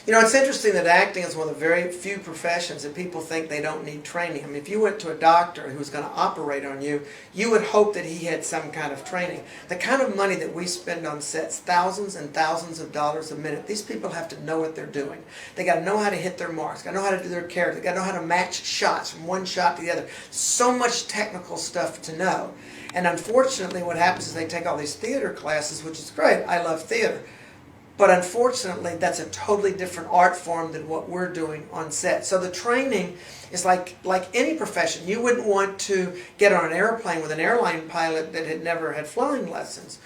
You know, it's interesting that acting is one of the very few professions that people think they don't need training. I mean, if you went to a doctor who was going to operate on you, you would hope that he had some kind of training. The kind of money that we spend on sets, thousands and thousands of dollars a minute, these people have to know what they're doing. They got to know how to hit their marks, got to know how to do their character, they got to know how to match shots from one shot to the other. So much technical stuff to know. And unfortunately, what happens is they take all these theater classes, which is great. I love theater. But unfortunately, that's a totally different art form than what we're doing on set. So the training is like any profession. You wouldn't want to get on an airplane with an airline pilot that had never had flying lessons.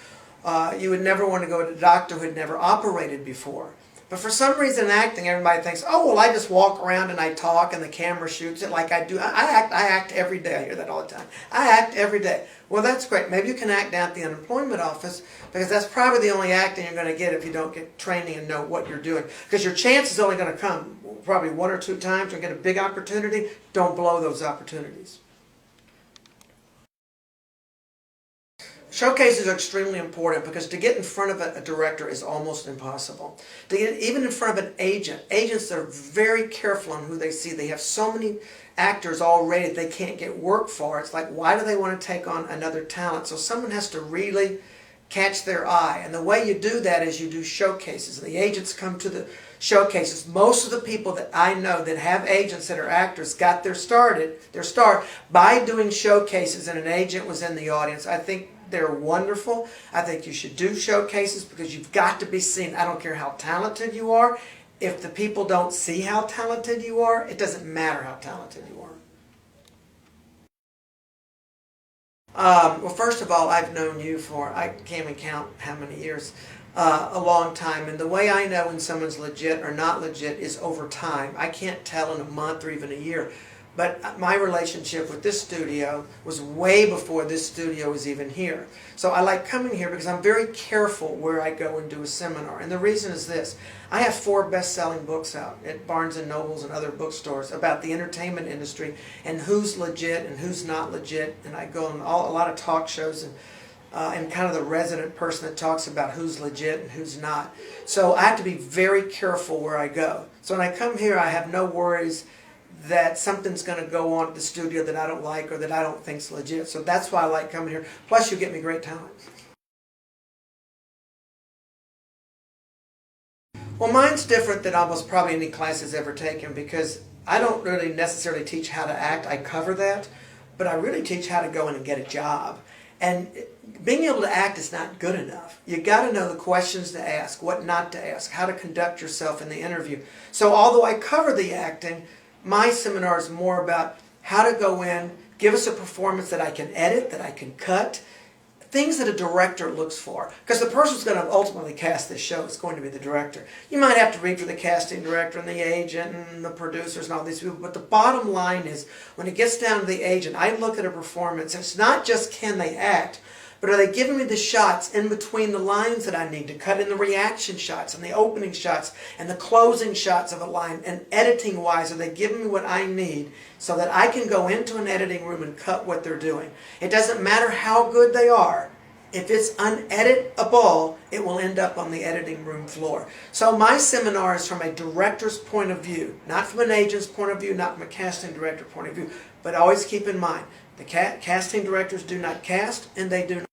You would never want to go to a doctor who had never operated before. But for some reason in acting, everybody thinks, oh, well, I just walk around and I talk and the camera shoots it like I do. I act every day. I hear that all the time. I act every day. Well, that's great. Maybe you can act down at the unemployment office, because that's probably the only acting you're going to get if you don't get training and know what you're doing. Because your chance is only going to come probably 1 or 2 times. You'll get a big opportunity. Don't blow those opportunities. Showcases are extremely important, because to get in front of a director is almost impossible. To get even in front of an agent, agents are very careful on who they see. They have so many actors already that they can't get work for. It's like, why do they want to take on another talent? So someone has to really catch their eye. And the way you do that is you do showcases. And the agents come to the showcases. Most of the people that I know that have agents that are actors got their start by doing showcases, and an agent was in the audience. I think they're wonderful. I think you should do showcases, because you've got to be seen. I don't care how talented you are. If the people don't see how talented you are, it doesn't matter how talented you are. Well, first of all, I've known you for, I can't even count how many years, a long time. And the way I know when someone's legit or not legit is over time. I can't tell in a month or even a year. But my relationship with this studio was way before this studio was even here. So I like coming here because I'm very careful where I go and do a seminar. And the reason is this. I have 4 best-selling books out at Barnes & Nobles and other bookstores about the entertainment industry and who's legit and who's not legit. And I go on a lot of talk shows and kind of the resident person that talks about who's legit and who's not. So I have to be very careful where I go. So when I come here, I have no worries that something's going to go on at the studio that I don't like or that I don't think's legit. So that's why I like coming here. Plus, you get me great talent. Well, mine's different than almost probably any classes ever taken, because I don't really necessarily teach how to act. I cover that, but I really teach how to go in and get a job. And being able to act is not good enough. You got to know the questions to ask, what not to ask, how to conduct yourself in the interview. So although I cover the acting, my seminar is more about how to go in, give us a performance that I can edit, that I can cut, things that a director looks for. Because the person who's going to ultimately cast this show is going to be the director. You might have to read for the casting director and the agent and the producers and all these people, but the bottom line is, when it gets down to the agent, I look at a performance. It's not just can they act, but are they giving me the shots in between the lines that I need to cut in, the reaction shots and the opening shots and the closing shots of a line, and editing-wise, are they giving me what I need so that I can go into an editing room and cut what they're doing? It doesn't matter how good they are. If it's uneditable, it will end up on the editing room floor. So my seminar is from a director's point of view, not from an agent's point of view, not from a casting director point of view. But always keep in mind, the casting directors do not cast, and they do not